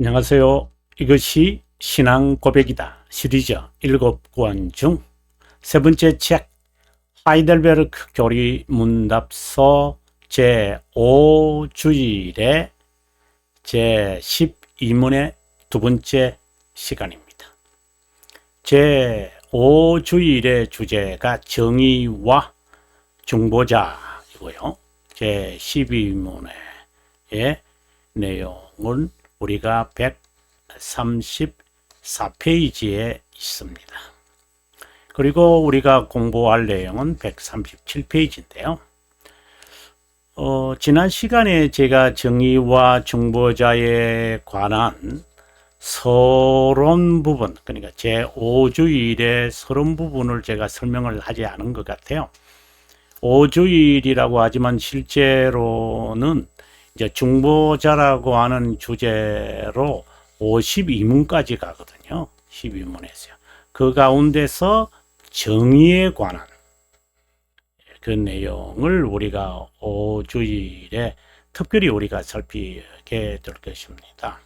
안녕하세요. 이것이 신앙 고백이다 시리즈 7권 중 세 번째 책 하이델베르크 교리 문답서 제5주일의 제12문의 두 번째 시간입니다. 제5주일의 주제가 정의와 중보자이고요. 제12문의 내용은 우리가 134페이지에 있습니다. 그리고 우리가 공부할 내용은 137페이지인데요. 지난 시간에 제가 정의와 중보자에 관한 서론 부분, 그러니까 제5주일의 서론 부분을 제가 설명을 하지 않은 것 같아요. 5주일이라고 하지만 실제로는 이제 중보자라고 하는 주제로 52문까지 가거든요. 12문에서요. 그 가운데서 정의에 관한 그 내용을 우리가 5주일에 특별히 우리가 살피게 될 것입니다.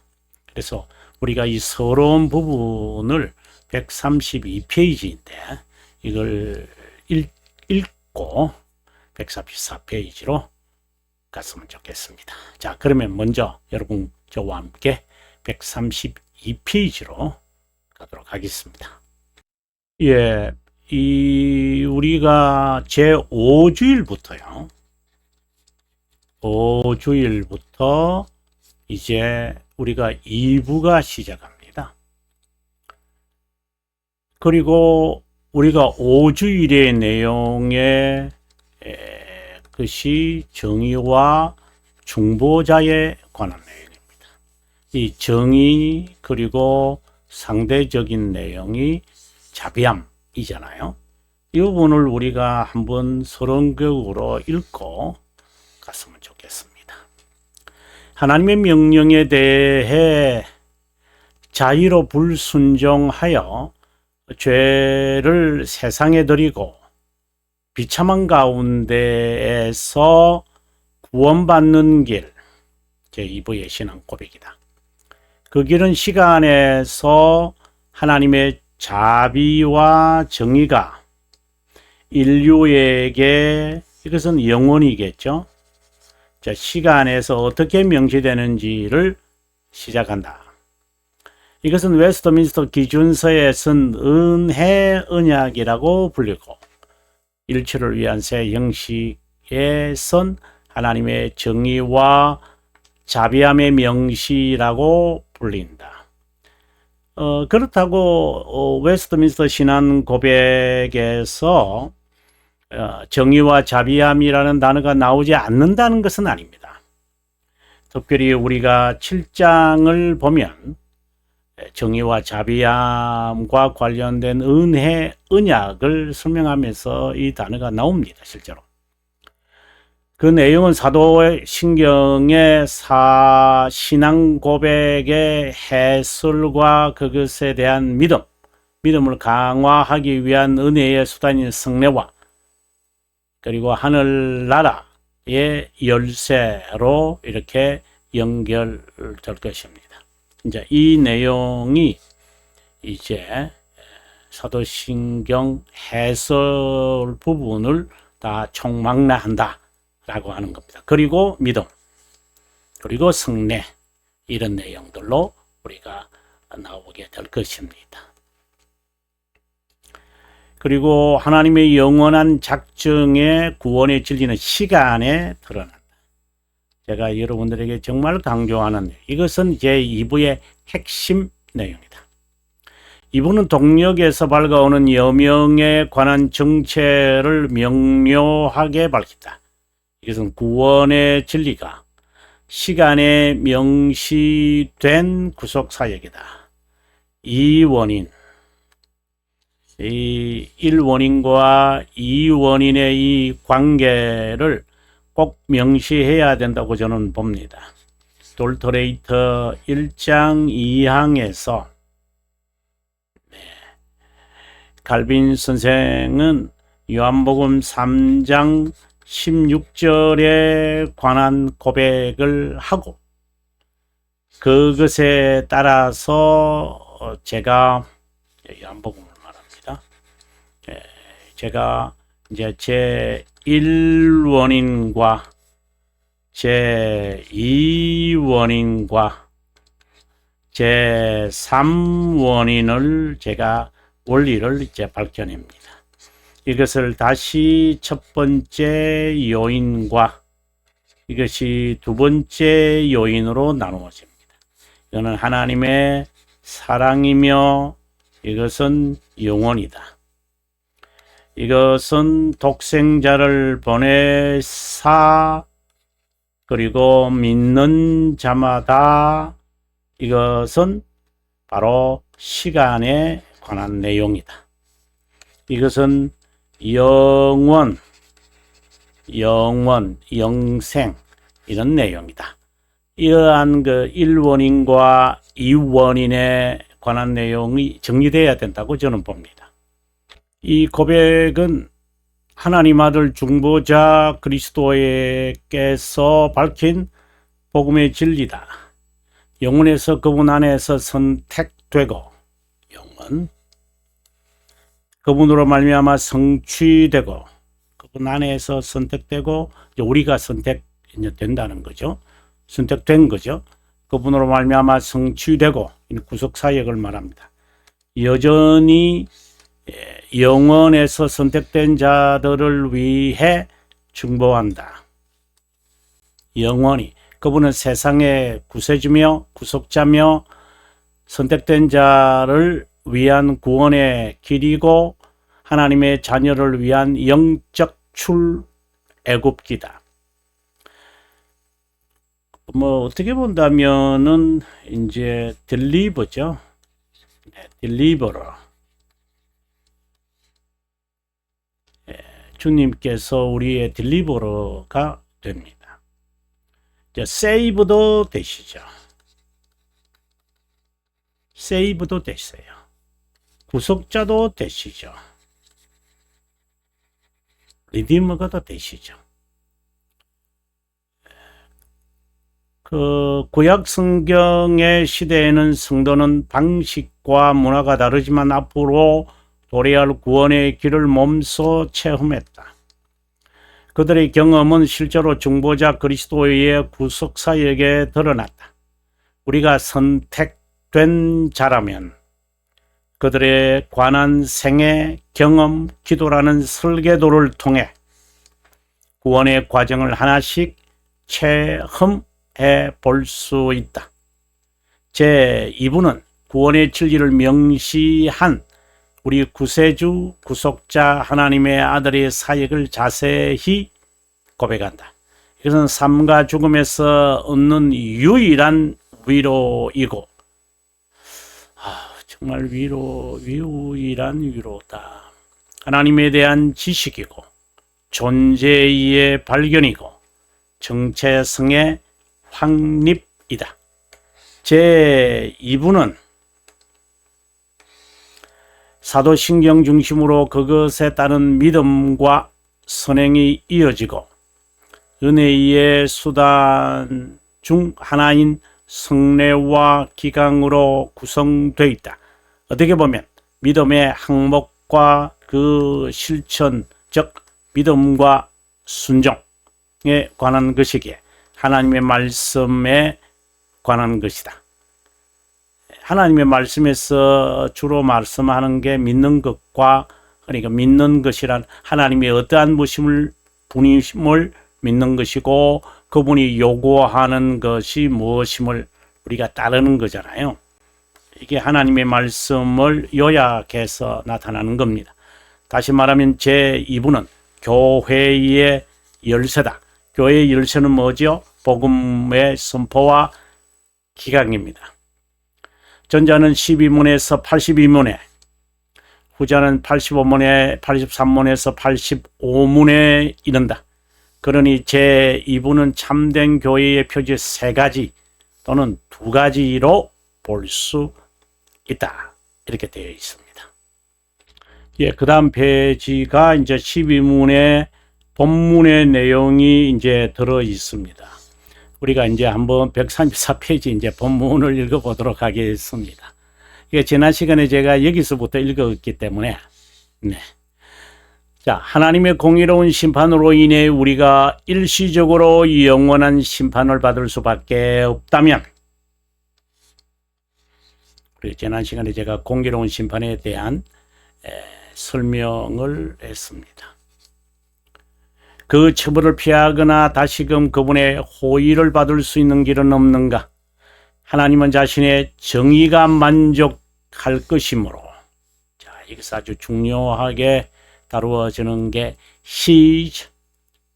그래서 우리가 이 서론 부분을 132페이지인데 이걸 읽고 134페이지로 갔으면 좋겠습니다. 자, 그러면 먼저 여러분 저와 함께 132페이지로 가도록 하겠습니다. 예, 우리가 제5주일부터요. 5주일부터 이제 우리가 2부가 시작합니다. 그리고 우리가 5주일의 내용에 그것이 정의와 중보자에 관한 내용입니다. 이 정의 그리고 상대적인 내용이 자비함이잖아요. 이 부분을 우리가 한번 서론격으로 읽고 갔으면 좋겠습니다. 하나님의 명령에 대해 자의로 불순종하여 죄를 세상에 드리고 비참한 가운데에서 구원받는 길, 제2부의 신앙 고백이다. 그 길은 시간에서 하나님의 자비와 정의가 인류에게, 이것은 영원이겠죠. 자, 시간에서 어떻게 명시되는지를 시작한다. 이것은 웨스트민스터 기준서에 쓴 은혜 언약이라고 불리고 일치를 위한 새 형식에 선 하나님의 정의와 자비함의 명시라고 불린다. 그렇다고 웨스트민스터 신앙 고백에서 정의와 자비함이라는 단어가 나오지 않는다는 것은 아닙니다. 특별히 우리가 7장을 보면 정의와 자비함과 관련된 은혜, 언약을 설명하면서 이 단어가 나옵니다. 실제로. 그 내용은 사도신경의 신앙 고백의 해설과 그것에 대한 믿음을 강화하기 위한 은혜의 수단인 성례와 그리고 하늘나라의 열쇠로 이렇게 연결될 것입니다. 이제 이 내용이 이제 사도신경 해설 부분을 다 총망라한다 라고 하는 겁니다. 그리고 믿음, 그리고 성례, 이런 내용들로 우리가 나오게 될 것입니다. 그리고 하나님의 영원한 작정의 구원의 진리는 시간에 드러난다. 제가 여러분들에게 정말 강조하는 이것은 제2부의 핵심 내용이다. 2부는 동력에서 밝아오는 여명에 관한 정체를 명료하게 밝힌다. 이것은 구원의 진리가 시간에 명시된 구속사역이다. 이 원인, 이 1원인과 2원인의 이 관계를 꼭 명시해야 된다고 저는 봅니다. 돌토레이터 1장 2항에서 칼빈 선생은 요한복음 3장 16절에 관한 고백을 하고 그것에 따라서 제가 요한복음을 말합니다. 제가 이제 제 1원인과 제 2원인과 제 3원인을 제가 원리를 이제 밝혀냅니다. 이것을 다시 첫 번째 요인과 이것이 두 번째 요인으로 나누어집니다. 이거는 하나님의 사랑이며 이것은 영원이다. 이것은 독생자를 보내사 그리고 믿는 자마다 이것은 바로 시간에 관한 내용이다. 이것은 영원, 영생 이런 내용이다. 이러한 그 1원인과 2원인에 관한 내용이 정리되어야 된다고 저는 봅니다. 이 고백은 하나님 아들 중보자 그리스도께서 밝힌 복음의 진리다. 영혼에서 그분 안에서 선택되고 영혼 그분으로 말미암아 성취되고 그분 안에서 선택되고 우리가 선택된다는 거죠. 선택된 거죠. 그분으로 말미암아 성취되고 구속 사역을 말합니다. 여전히 영원에서 선택된 자들을 위해 중보한다. 영원히 그분은 세상의 구세주며 구속자며 선택된 자를 위한 구원의 길이고 하나님의 자녀를 위한 영적 출애굽기다. 어떻게 본다면은 이제 딜리버죠. 딜리버러. 주님께서 우리의 딜리버러가 됩니다. 이제 세이브도 되시죠. 세이브도 되세요. 구속자도 되시죠. 리디머가 되시죠. 그 구약 성경의 시대에는 성도는 방식과 문화가 다르지만 앞으로 도래할 구원의 길을 몸소 체험했다. 그들의 경험은 실제로 중보자 그리스도의 구속 사역에 드러났다. 우리가 선택된 자라면 그들의 관한 생애, 경험, 기도라는 설계도를 통해 구원의 과정을 하나씩 체험해 볼 수 있다. 제2부는 구원의 진리를 명시한 우리 구세주, 구속자 하나님의 아들의 사역을 자세히 고백한다. 이것은 삶과 죽음에서 얻는 유일한 위로이고 정말 유일한 위로다. 하나님에 대한 지식이고 존재의 발견이고 정체성의 확립이다. 제2부는 사도신경 중심으로 그것에 따른 믿음과 선행이 이어지고 은혜의 수단 중 하나인 성례와 기강으로 구성되어 있다. 어떻게 보면 믿음의 항목과 그 실천, 즉 믿음과 순종에 관한 것이기에 하나님의 말씀에 관한 것이다. 하나님의 말씀에서 주로 말씀하는 게 믿는 것과 그러니까 믿는 것이란 하나님의 어떠한 분이심을 믿는 것이고 그분이 요구하는 것이 무엇임을 우리가 따르는 거잖아요. 이게 하나님의 말씀을 요약해서 나타나는 겁니다. 다시 말하면 제2부는 교회의 열쇠다. 교회의 열쇠는 뭐죠? 복음의 선포와 기강입니다. 전자는 12문에서 82문에, 후자는 85문에 83문에서 85문에 이른다. 그러니 제2부는 참된 교회의 표지 3가지 또는 2가지로 볼 수 있다. 이렇게 되어 있습니다. 예, 그 다음 페이지가 이제 12문의 본문의 내용이 이제 들어 있습니다. 우리가 이제 한번 134페이지 이제 본문을 읽어보도록 하겠습니다. 이게 지난 시간에 제가 여기서부터 읽었기 때문에, 네. 자, 하나님의 공의로운 심판으로 인해 우리가 일시적으로 영원한 심판을 받을 수밖에 없다면, 그리고 지난 시간에 제가 공의로운 심판에 대한 설명을 했습니다. 그 처벌을 피하거나 다시금 그분의 호의를 받을 수 있는 길은 없는가? 하나님은 자신의 정의가 만족할 것이므로, 자, 이것이 아주 중요하게 다루어지는 게 His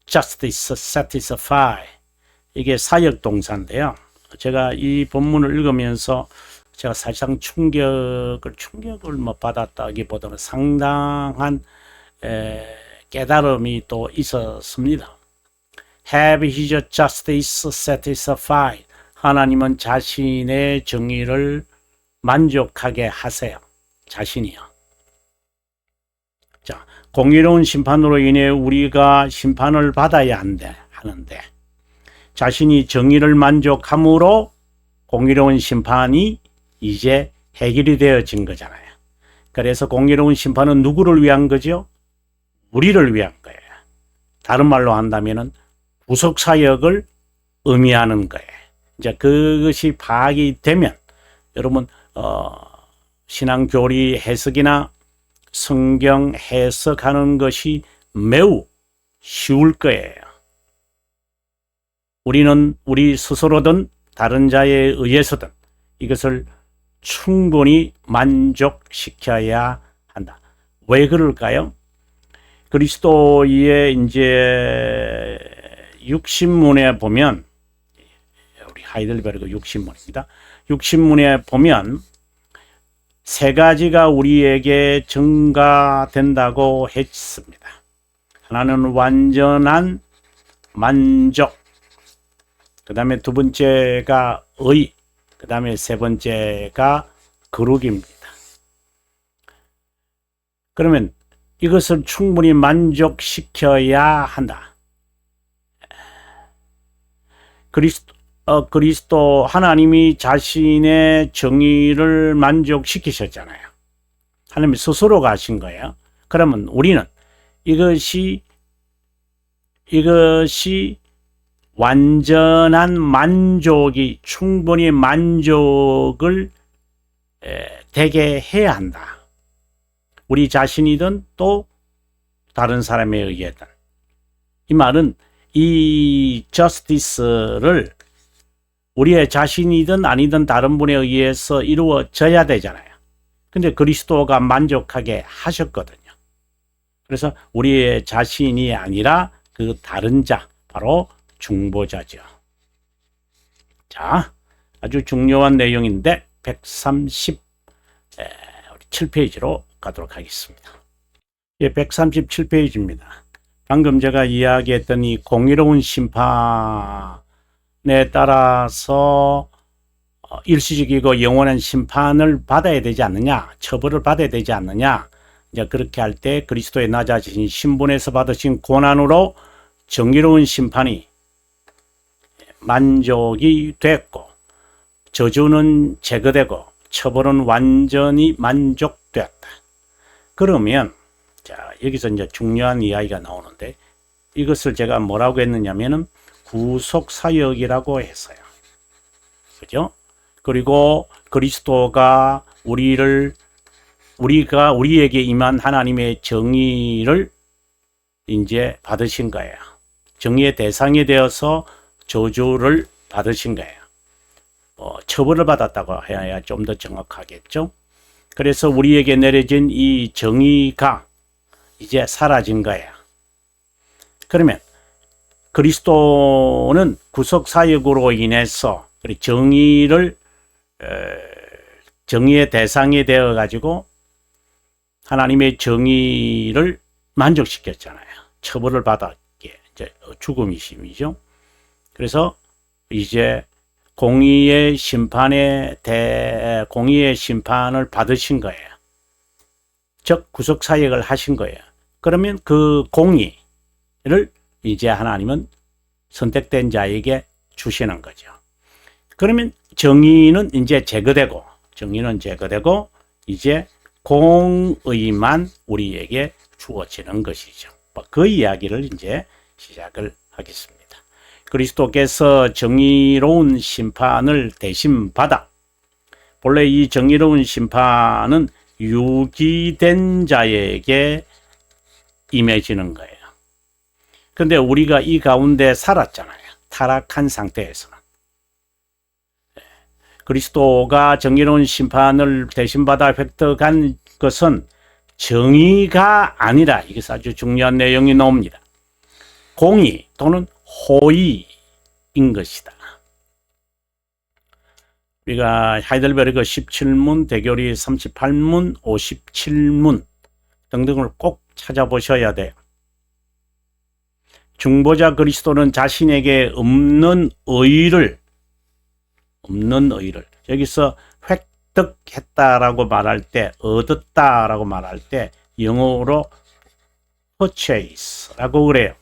justice satisfy, 이게 사역 동사인데요. 제가 이 본문을 읽으면서 제가 사실상 충격을 받았다기보다는 상당한 깨달음이 또 있었습니다. Have His justice satisfied. 하나님은 자신의 정의를 만족하게 하세요. 자신이요. 자, 공의로운 심판으로 인해 우리가 심판을 받아야 하는데, 자신이 정의를 만족함으로 공의로운 심판이 이제 해결이 되어진 거잖아요. 그래서 공의로운 심판은 누구를 위한 거죠? 우리를 위한 거예요. 다른 말로 한다면은 구속사역을 의미하는 거예요. 이제 그것이 파악이 되면 여러분 신앙교리 해석이나 성경 해석하는 것이 매우 쉬울 거예요. 우리는 우리 스스로든 다른 자에 의해서든 이것을 충분히 만족시켜야 한다. 왜 그럴까요? 그리스도의 이제 육신문에 보면, 우리 하이델베르그 육신문입니다. 육신문에 보면 세 가지가 우리에게 증가된다고 했습니다. 하나는 완전한 만족, 그 다음에 두 번째가 의, 그 다음에 세 번째가 거룩입니다. 그러면 이것을 충분히 만족시켜야 한다. 그리스도 하나님이 자신의 정의를 만족시키셨잖아요. 하나님이 스스로가 하신 거예요. 그러면 우리는 이것이 완전한 만족이, 충분히 만족을 되게 해야 한다. 우리 자신이든 또 다른 사람에 의해든. 이 말은 이 justice를 우리의 자신이든 아니든 다른 분에 의해서 이루어져야 되잖아요. 근데 그리스도가 만족하게 하셨거든요. 그래서 우리의 자신이 아니라 그 다른 자, 바로 중보자죠. 자, 아주 중요한 내용인데 137페이지로 가도록 하겠습니다. 예, 137페이지입니다. 방금 제가 이야기했던 이 공의로운 심판에 따라서 일시적이고 영원한 심판을 받아야 되지 않느냐, 처벌을 받아야 되지 않느냐, 이제 그렇게 할 때 그리스도의 낮아지신 신분에서 받으신 고난으로 정의로운 심판이 만족이 됐고, 저주는 제거되고, 처벌은 완전히 만족되었다. 그러면, 자, 여기서 이제 중요한 이야기가 나오는데, 이것을 제가 뭐라고 했느냐면은 구속사역이라고 했어요. 그죠? 그리고 그리스도가 우리에게 임한 하나님의 정의를 이제 받으신 거예요. 정의의 대상이 되어서 저주를 받으신 거예요. 처벌을 받았다고 해야 좀 더 정확하겠죠. 그래서 우리에게 내려진 이 정의가 이제 사라진 거예요. 그러면 그리스도는 구속사역으로 인해서 정의의 대상이 되어 가지고 하나님의 정의를 만족시켰잖아요. 처벌을 받았기에 이제 죽음이심이죠. 그래서 이제 공의의 심판을 받으신 거예요. 즉 구속사역을 하신 거예요. 그러면 그 공의를 이제 하나님은 선택된 자에게 주시는 거죠. 그러면 정의는 이제 제거되고 이제 공의만 우리에게 주어지는 것이죠. 그 이야기를 이제 시작을 하겠습니다. 그리스도께서 정의로운 심판을 대신 받아, 본래 이 정의로운 심판은 유기된 자에게 임해지는 거예요. 근데 우리가 이 가운데 살았잖아요. 타락한 상태에서는. 그리스도가 정의로운 심판을 대신 받아 획득한 것은 정의가 아니라, 이것이 아주 중요한 내용이 나옵니다. 공의 또는 호의인 것이다. 우리가 하이델베르그 17문, 대교리 38문, 57문 등등을 꼭 찾아보셔야 돼요. 중보자 그리스도는 자신에게 없는 의를 여기서 획득했다라고 말할 때, 얻었다라고 말할 때 영어로 purchase라고 그래요.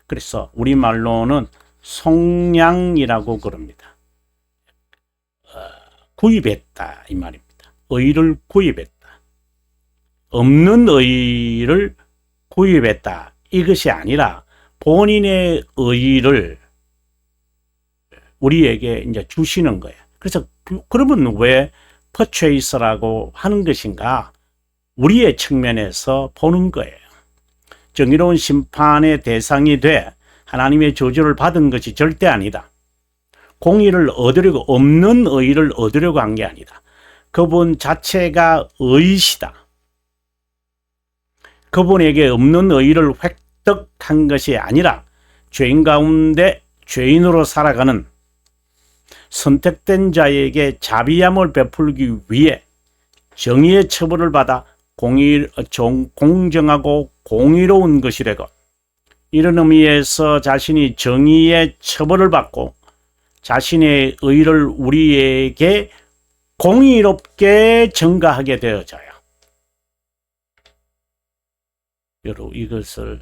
그래서 우리말로는 속량이라고 그럽니다. 구입했다 이 말입니다. 의를 구입했다. 없는 의를 구입했다. 이것이 아니라 본인의 의를 우리에게 이제 주시는 거예요. 그래서 그러면 왜 purchase라고 하는 것인가? 우리의 측면에서 보는 거예요. 정의로운 심판의 대상이 돼 하나님의 저주를 받은 것이 절대 아니다. 공의를 얻으려고, 없는 의를 얻으려고 한 게 아니다. 그분 자체가 의시다. 그분에게 없는 의를 획득한 것이 아니라 죄인 가운데 죄인으로 살아가는 선택된 자에게 자비함을 베풀기 위해 정의의 처벌을 받아 공정하고 공의로운 것이 되고, 이런 의미에서 자신이 정의의 처벌을 받고 자신의 의를 우리에게 공의롭게 전가하게 되어져요. 여러분, 이것을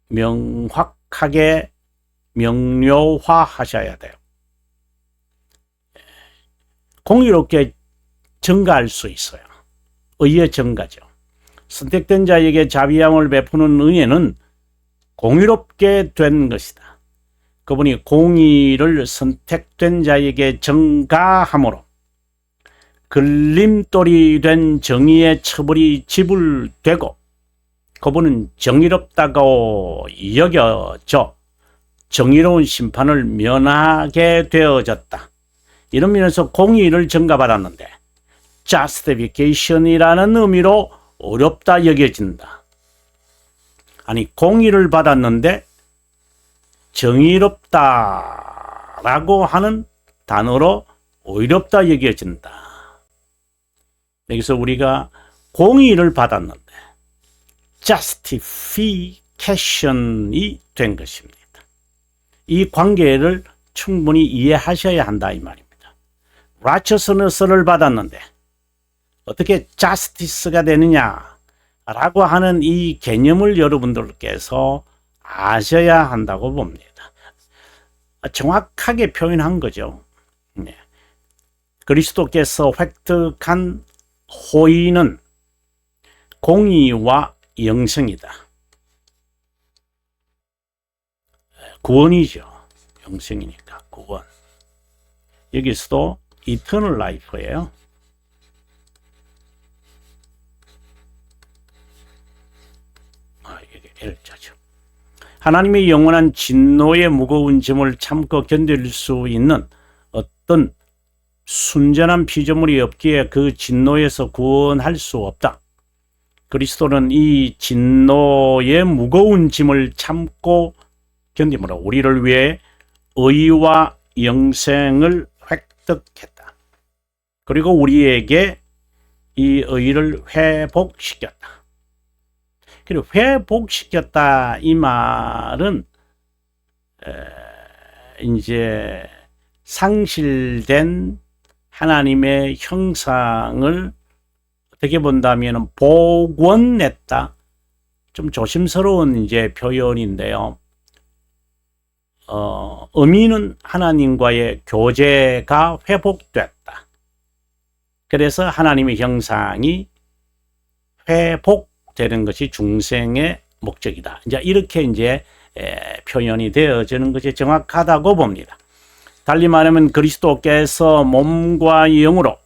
명확하게 명료화하셔야 돼요. 공의롭게 전가할 수 있어요. 의의 전가죠. 선택된 자에게 자비함을 베푸는 은혜는 공의롭게 된 것이다. 그분이 공의를 선택된 자에게 전가함으로 걸림돌이 된 정의의 처벌이 지불되고, 그분은 정의롭다고 여겨져 정의로운 심판을 면하게 되어졌다. 이런 면에서 공의를 전가받았는데 justification이라는 의미로 어렵다 여겨진다. 아니, 공의를 받았는데 정의롭다라고 하는 단어로 어렵다 여겨진다. 여기서 우리가 공의를 받았는데 justification이 된 것입니다. 이 관계를 충분히 이해하셔야 한다 이 말입니다. righteousness를 받았는데 어떻게 justice가 되느냐라고 하는 이 개념을 여러분들께서 아셔야 한다고 봅니다. 정확하게 표현한 거죠. 네. 그리스도께서 획득한 호의는 공의와 영생이다. 구원이죠. 영생이니까 구원. 여기서도 eternal life예요. 이게 L자죠. 하나님의 영원한 진노의 무거운 짐을 참고 견딜 수 있는 어떤 순전한 피조물이 없기에 그 진노에서 구원할 수 없다. 그리스도는 이 진노의 무거운 짐을 참고 견딤으로 우리를 위해 의와 영생을 획득했다. 그리고 우리에게 이 의를 회복시켰다. 그리고 회복시켰다 이 말은 이제 상실된 하나님의 형상을 어떻게 본다면 복원했다. 좀 조심스러운 이제 표현인데요. 의미는 하나님과의 교제가 회복됐다. 그래서 하나님의 형상이 회복되는 것이 중생의 목적이다. 이제 이렇게 이제 표현이 되어지는 것이 정확하다고 봅니다. 달리 말하면 그리스도께서 몸과 영으로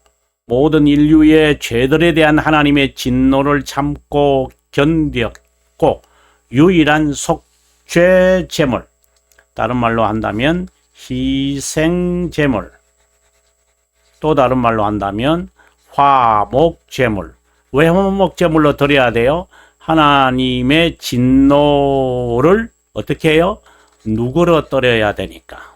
모든 인류의 죄들에 대한 하나님의 진노를 참고 견뎠고 유일한 속죄 제물, 다른 말로 한다면 희생 제물, 또 다른 말로 한다면 화목 제물. 왜 화목 제물로 드려야 돼요? 하나님의 진노를 어떻게 해요? 누구로 떨어야 되니까.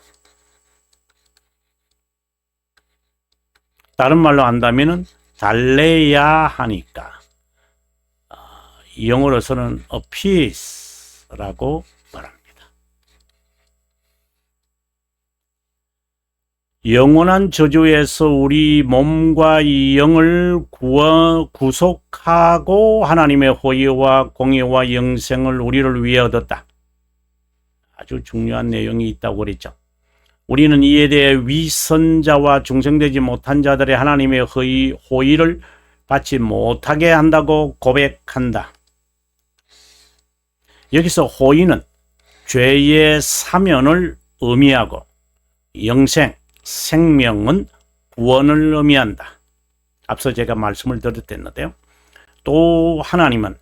다른 말로 한다면 달래야 하니까. 영어로서는 appease라고 말합니다. 영원한 저주에서 우리 몸과 이 영을 구속하고 하나님의 호의와 공의와 영생을 우리를 위해 얻었다. 아주 중요한 내용이 있다고 그랬죠. 우리는 이에 대해 위선자와 중생되지 못한 자들의 하나님의 호의를 받지 못하게 한다고 고백한다. 여기서 호의는 죄의 사면을 의미하고 영생, 생명은 구원을 의미한다. 앞서 제가 말씀을 드렸는데요. 또 하나님은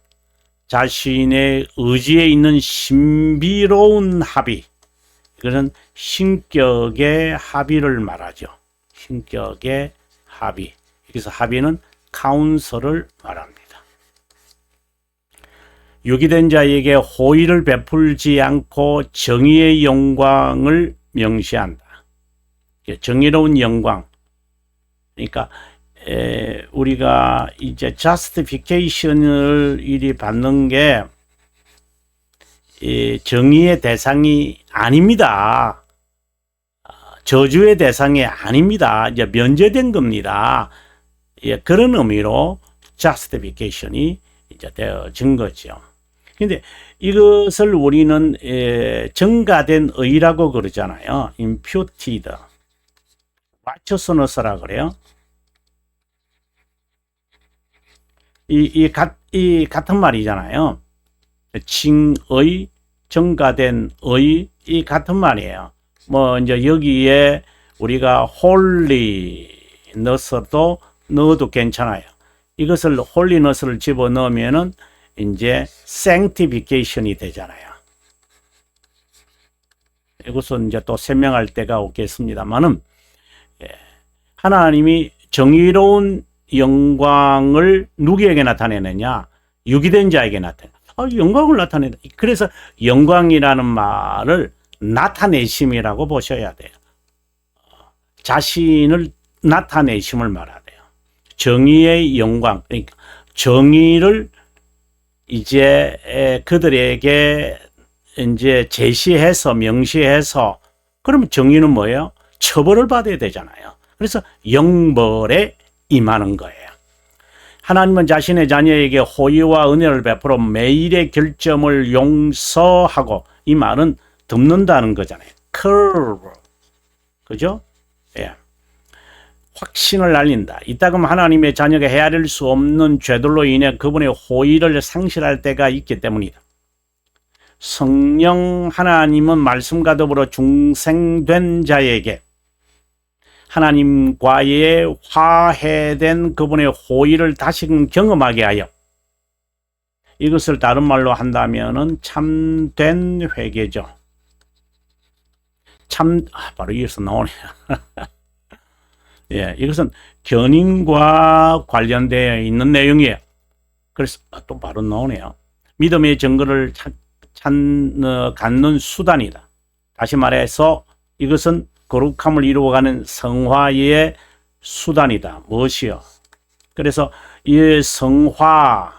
자신의 의지에 있는 신비로운 합의, 이것은 신격의 합의를 말하죠. 신격의 합의. 여기서 합의는 카운슬을 말합니다. 유기된 자에게 호의를 베풀지 않고 정의의 영광을 명시한다. 정의로운 영광. 그러니까 우리가 이제 justification을 이리 받는 게 정의의 대상이 아닙니다. 저주의 대상이 아닙니다. 이제 면제된 겁니다. 그런 의미로 justification이 이제 되어진 거죠. 근데 이것을 우리는 증가된 의라고 그러잖아요. imputed. righteousness라 그래요. 이 같은 말이잖아요. 칭의, 증가된 의, 이 같은 말이에요. 뭐 이제 여기에 우리가 holiness도 넣어도 괜찮아요. 이것을 holiness를 집어 넣으면은 이제 sanctification이 되잖아요. 이것은 이제 또 설명할 때가 오겠습니다만은, 하나님이 정의로운 영광을 누구에게 나타내느냐? 유기된 자에게 나타내. 영광을 나타낸다. 그래서 영광이라는 말을 나타내심이라고 보셔야 돼요. 자신을 나타내심을 말해야 돼요. 정의의 영광, 그러니까 정의를 이제 그들에게 이제 제시해서 명시해서, 그러면 정의는 뭐예요? 처벌을 받아야 되잖아요. 그래서 영벌에 임하는 거예요. 하나님은 자신의 자녀에게 호의와 은혜를 베풀어 매일의 결점을 용서하고, 이 말은 덮는다는 거잖아요. curve. 그죠? 예. 확신을 날린다. 이따금 하나님의 자녀가 헤아릴 수 없는 죄들로 인해 그분의 호의를 상실할 때가 있기 때문이다. 성령 하나님은 말씀과 더불어 중생된 자에게 하나님과의 화해된 그분의 호의를 다시금 경험하게 하여, 이것을 다른 말로 한다면은 참된 회개죠. 바로 이어서 나오네요. 예, 이것은 견인과 관련되어 있는 내용이에요. 그래서 또 바로 나오네요. 믿음의 증거를 갖는 수단이다. 다시 말해서 이것은 거룩함을 이루어가는 성화의 수단이다. 무엇이요? 그래서 이 성화,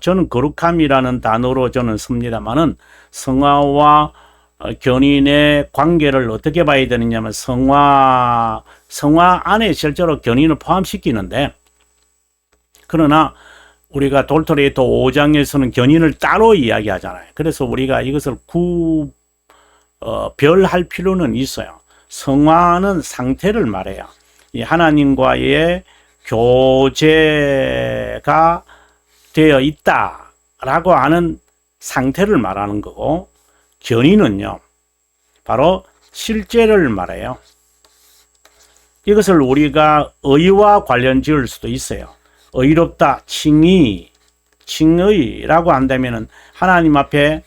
저는 거룩함이라는 단어로 저는 씁니다만은, 성화와 견인의 관계를 어떻게 봐야 되느냐면, 성화 안에 실제로 견인을 포함시키는데, 그러나 우리가 돌토레이터 5장에서는 견인을 따로 이야기하잖아요. 그래서 우리가 이것을 별할 필요는 있어요. 성화는 상태를 말해요. 이 하나님과의 교제가 되어 있다라고 하는 상태를 말하는 거고, 견의는요, 바로 실제를 말해요. 이것을 우리가 의와 관련 지을 수도 있어요. 의롭다, 칭의라고 한다면은 하나님 앞에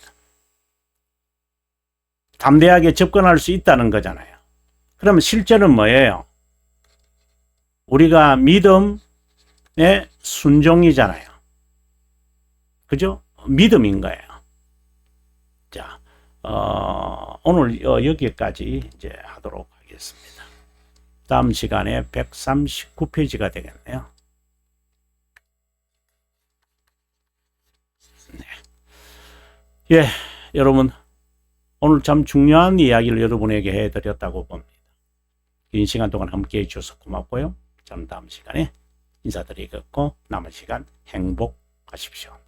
담대하게 접근할 수 있다는 거잖아요. 그러면 실제는 뭐예요? 우리가 믿음의 순종이잖아요. 그죠? 믿음인 거예요. 자, 오늘 여기까지 이제 하도록 하겠습니다. 다음 시간에 139페이지가 되겠네요. 네. 예, 여러분, 오늘 참 중요한 이야기를 여러분에게 해드렸다고 봅니다. 긴 시간 동안 함께 해주셔서 고맙고요. 저는 다음 시간에 인사드리겠고, 남은 시간 행복하십시오.